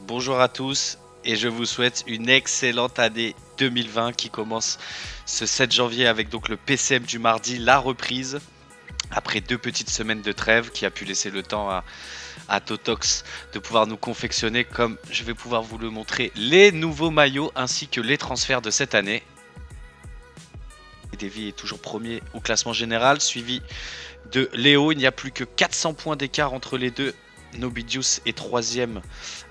bonjour à tous et je vous souhaite une excellente année 2020 qui commence ce 7 janvier avec donc le PCM du mardi, la reprise. Après 2 petites semaines de trêve qui a pu laisser le temps à Totox de pouvoir nous confectionner, comme je vais pouvoir vous le montrer, les nouveaux maillots ainsi que les transferts de cette année. Davy est toujours premier au classement général, suivi de Léo. Il n'y a plus que 400 points d'écart entre les deux. Nobidius est troisième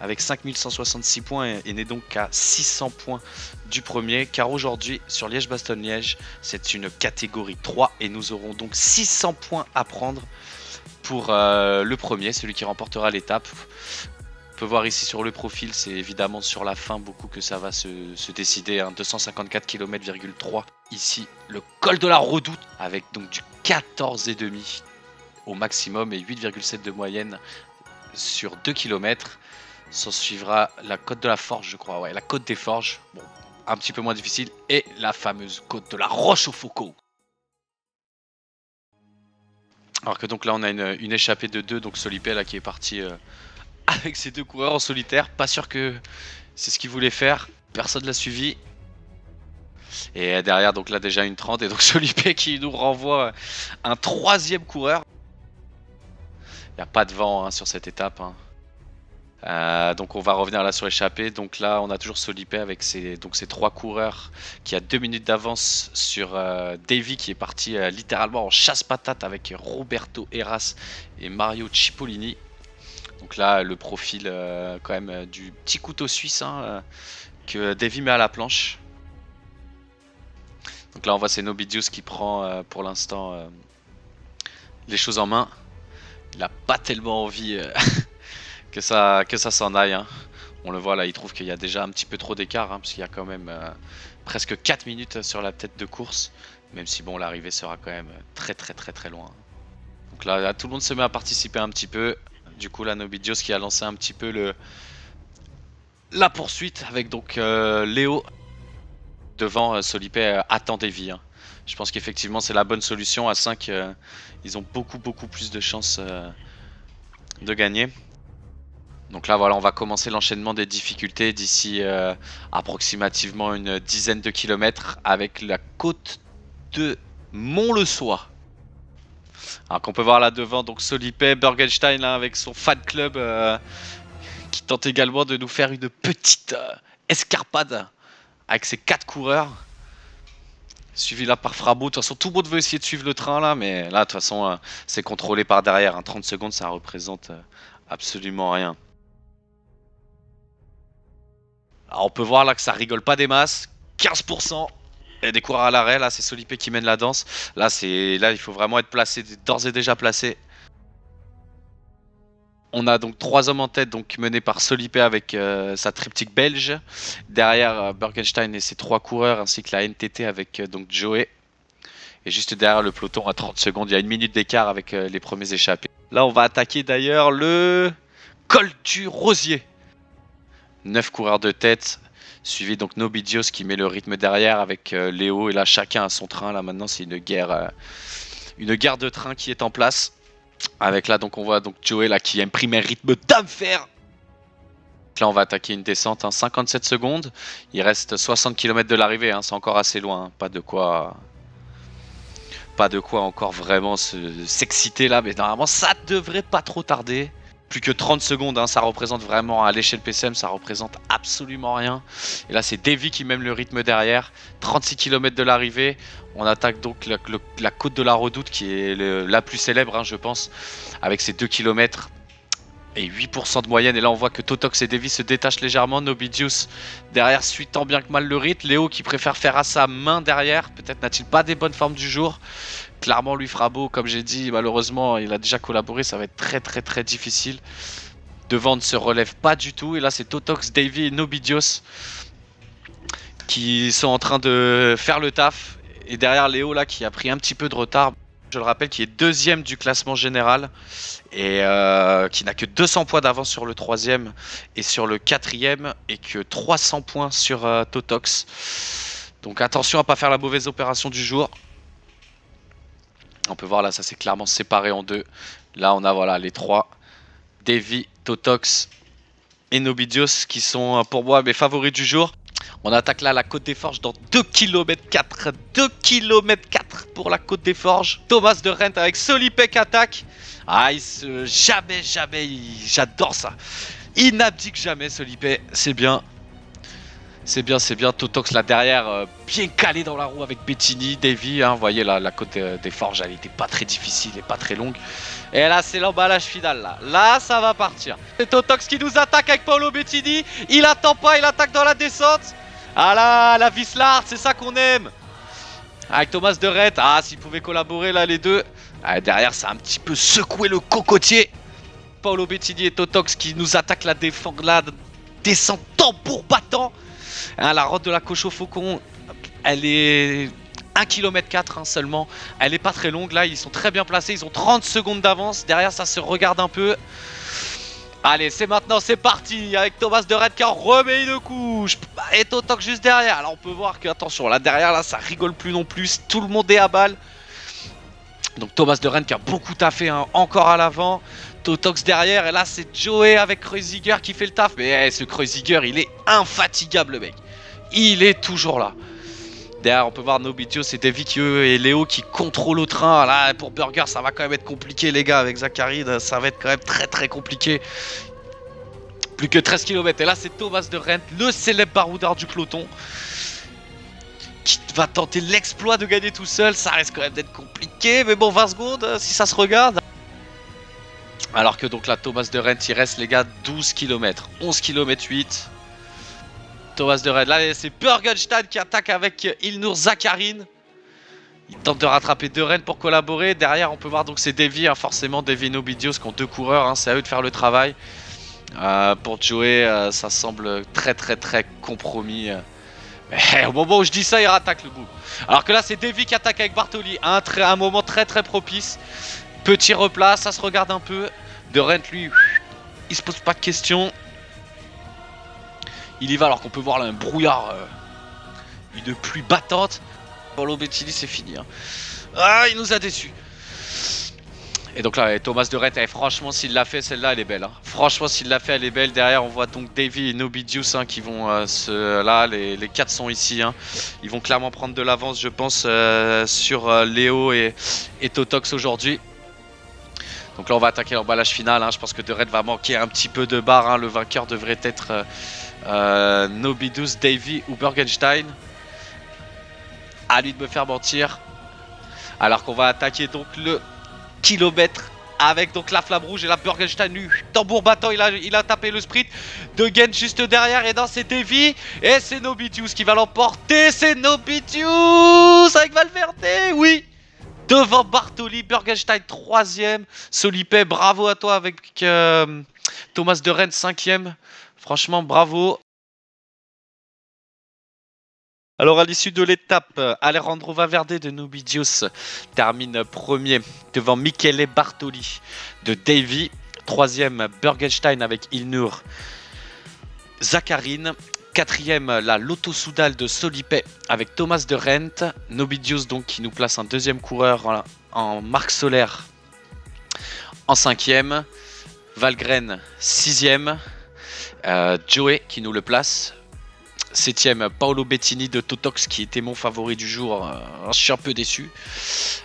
avec 5166 points et n'est donc qu'à 600 points du premier, car aujourd'hui sur Liège-Bastogne-Liège c'est une catégorie 3 et nous aurons donc 600 points à prendre pour le premier, celui qui remportera l'étape. On peut voir ici sur le profil, c'est évidemment sur la fin beaucoup que ça va se décider, 254 km,3. Ici le col de la Redoute avec donc du 14,5 au maximum et 8,7 de moyenne sur 2 km. S'en suivra la côte de la Forge, je crois, ouais, la côte des Forges, bon, un petit peu moins difficile, et la fameuse côte de la Roche aux Foucault. Alors que donc là on a une échappée de 2, donc Solipé là qui est parti avec ses 2 coureurs en solitaire, pas sûr que c'est ce qu'il voulait faire, personne l'a suivi. Et derrière donc là déjà une 30 et donc Solipé qui nous renvoie un 3e coureur. Il n'y a pas de vent sur cette étape. Donc on va revenir là sur l'échappée. Donc là on a toujours Solipé avec ces 3 coureurs qui a 2 minutes d'avance sur Davy qui est parti littéralement en chasse-patate avec Roberto Heras et Mario Cipollini. Donc là le profil quand même du petit couteau suisse que Davy met à la planche. Donc là on voit c'est Nobidius qui prend pour l'instant les choses en main. Il n'a pas tellement envie que ça s'en aille. On le voit là, il trouve qu'il y a déjà un petit peu trop d'écart, parce qu'il y a quand même presque 4 minutes sur la tête de course. Même si bon, l'arrivée sera quand même très loin. Donc là, tout le monde se met à participer un petit peu. Du coup, là, Nobidios qui a lancé un petit peu la poursuite avec donc Léo devant Solipé attend Davy. Je pense qu'effectivement c'est la bonne solution. À 5, ils ont beaucoup plus de chances de gagner. Donc là voilà, on va commencer l'enchaînement des difficultés d'ici approximativement une dizaine de kilomètres avec la côte de Mont-le-Soie. Alors qu'on peut voir là devant donc Solipé, Bergenstein là, avec son fan club qui tente également de nous faire une petite escarpade avec ses 4 coureurs. Suivi là par Frabo. De toute façon, tout le monde veut essayer de suivre le train là, mais là de toute façon c'est contrôlé par derrière. 30 secondes ça représente absolument rien. Alors on peut voir là que ça rigole pas des masses, 15%. Et des coureurs à l'arrêt, là c'est Solipé qui mène la danse. Là il faut vraiment être placé, d'ores et déjà placé. On a donc 3 hommes en tête, donc menés par Solipé avec sa triptyque belge. Derrière Bergenstein et ses 3 coureurs, ainsi que la NTT avec donc Joey. Et juste derrière le peloton à 30 secondes, il y a 1 minute d'écart avec les premiers échappés. Là on va attaquer d'ailleurs le col du Rosier. 9 coureurs de tête, suivi donc Nobidios qui met le rythme derrière avec Léo. Et là chacun a son train. Là maintenant c'est une guerre de train qui est en place. Avec là donc on voit donc Joey là qui imprime un rythme d'enfer. Là on va attaquer une descente, 57 secondes. Il reste 60 km de l'arrivée, c'est encore assez loin. Pas de quoi encore vraiment s'exciter là, mais normalement ça devrait pas trop tarder. Plus que 30 secondes, ça représente vraiment à l'échelle PCM, ça représente absolument rien. Et là c'est Davy qui mène le rythme derrière, 36 km de l'arrivée. On attaque donc la côte de la Redoute qui est la plus célèbre, je pense, avec ses 2 km et 8% de moyenne. Et là on voit que Totox et Davy se détachent légèrement. Nobidius derrière suit tant bien que mal le rythme. Léo qui préfère faire à sa main derrière, peut-être n'a-t-il pas des bonnes formes du jour. Clairement lui Frabo, comme j'ai dit, malheureusement il a déjà collaboré, ça va être très difficile. Devant ne se relève pas du tout. Et là c'est Totox, Davy et Nobidios qui sont en train de faire le taf. Et derrière Léo là qui a pris un petit peu de retard. Je le rappelle, qui est 2e du classement général et qui n'a que 200 points d'avance sur le 3e et sur le 4e et que 300 points sur Totox. Donc attention à pas faire la mauvaise opération du jour. On peut voir là, ça s'est clairement séparé en deux. Là on a voilà les 3, Davy, Totox et Nobidios qui sont pour moi mes favoris du jour. On attaque là la Côte des Forges dans 2 km 4. 2 km 4 pour la Côte des Forges. Thomas de Rent avec Solipe qui attaque. Ah, jamais, j'adore ça. Il n'abdique jamais Solipe, c'est bien. C'est bien, c'est bien. Totox là derrière, bien calé dans la roue avec Bettini, Davy. Vous voyez là, la Côte des Forges, elle était pas très difficile et pas très longue. Et là, c'est l'emballage final là. Là, ça va partir. C'est Totox qui nous attaque avec Paolo Bettini. Il attend pas, il attaque dans la descente. Ah là, la Vislard, c'est ça qu'on aime. Avec Thomas de Rent. Ah, s'ils pouvaient collaborer là, les deux. Ah, derrière, ça a un petit peu secoué le cocotier. Paolo Bettini et Totox qui nous attaquent la descente tambour battant. Hein, la route de la Coche au Faucon, elle est 1 km 4 seulement. Elle est pas très longue. Là, ils sont très bien placés. Ils ont 30 secondes d'avance. Derrière, ça se regarde un peu. Allez, c'est maintenant, c'est parti. Avec Thomas de Red qui en remet une couche. Et Totox juste derrière. Alors, on peut voir que, attention, là derrière, là, ça rigole plus non plus. Tout le monde est à balle. Donc, Thomas de Red qui a beaucoup taffé, hein, encore à l'avant. Totox derrière, et là c'est Joey avec Kreuziger qui fait le taf. Mais ce Kreuziger, il est infatigable, le mec. Il est toujours là. Derrière, on peut voir Nobidios et Davy et Léo qui contrôlent le train. Là, pour Burger, ça va quand même être compliqué, les gars, avec Zachary. Ça va être quand même très très compliqué. Plus que 13 km. Et là, c'est Thomas de Rent, le célèbre baroudeur du peloton, qui va tenter l'exploit de gagner tout seul. Ça risque quand même d'être compliqué. Mais bon, 20 secondes, si ça se regarde. Alors que donc là, Thomas de Rent, il reste, les gars, 12 km. 11 km 8. Thomas de Rent. Là, c'est Burgenstein qui attaque avec Ilnur Zakarin. Il tente de rattraper de Rent pour collaborer. Derrière, on peut voir donc c'est Davy, hein, forcément Davy et Nobidios qui ont deux coureurs. Hein, c'est à eux de faire le travail. Pour Joey, ça semble très compromis. Mais au moment où je dis ça, il rattaque le bout. Alors que là, c'est Davy qui attaque avec Bartoli. Un moment très propice. Petit replat, ça se regarde un peu. De Rent, lui, il se pose pas de questions. Il y va alors qu'on peut voir là un brouillard, une pluie battante. Paolo Bettini, c'est fini. Hein. Ah, il nous a déçus. Et donc là, Thomas de Rent, franchement, s'il l'a fait, celle-là, elle est belle. Hein. Franchement, s'il l'a fait, elle est belle. Derrière, on voit donc Davy et Nobidios, hein, qui vont là, les 4 sont ici. Hein. Ils vont clairement prendre de l'avance, je pense, sur Léo et Totox aujourd'hui. Donc là, on va attaquer l'emballage final. Hein. Je pense que de Rent va manquer un petit peu de barre. Hein. Le vainqueur devrait être Nobidios, Davy ou Burgenstein. À lui de me faire mentir. Alors qu'on va attaquer donc le kilomètre avec donc la flamme rouge et la Burgenstein, lui, tambour battant, il a tapé le sprint. De Gent juste derrière, et dans c'est Davy et c'est Nobidios qui va l'emporter. C'est Nobidios avec Valverde, oui, devant Bartoli. Burgenstein 3ème, Solipe, bravo à toi avec Thomas de Rent 5ème. Franchement, bravo. Alors à l'issue de l'étape, Alejandro Valverde de Nobidios termine premier devant Michele Bartoli de Davy. 3ème Burgenstein avec Ilnur Zakarin. 4ème la Lotto Soudal de Solipe avec Thomas de Rent. Nobidios donc qui nous place un 2ème coureur en marque solaire en 5ème. Valgren 6ème. Joey qui nous le place. 7ème Paolo Bettini de Totox qui était mon favori du jour. Je suis un peu déçu.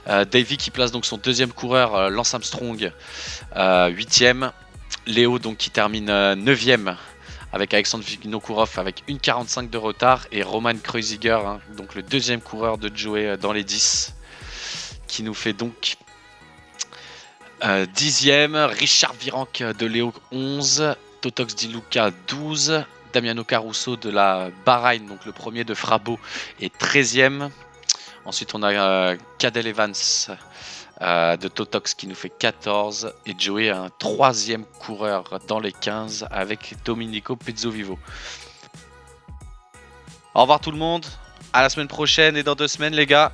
Davy qui place donc son 2ème coureur, Lance Armstrong, 8ème. Léo donc qui termine 9ème avec Alexandre Vinokourov avec 1,45 de retard. Et Roman Kreuziger, hein, donc le 2ème coureur de Joey dans les 10, qui nous fait donc 10ème. Richard Virenque de Léo 11. Totox Di Luca 12. Damiano Caruso de la Bahreïn, donc le premier de Frabo, est 13ème. Ensuite, on a Cadel Evans de Totox qui nous fait 14. Et Joey, un 3ème coureur dans les 15 avec Domenico Pezzovivo. Au revoir tout le monde. À la semaine prochaine et dans 2 semaines, les gars.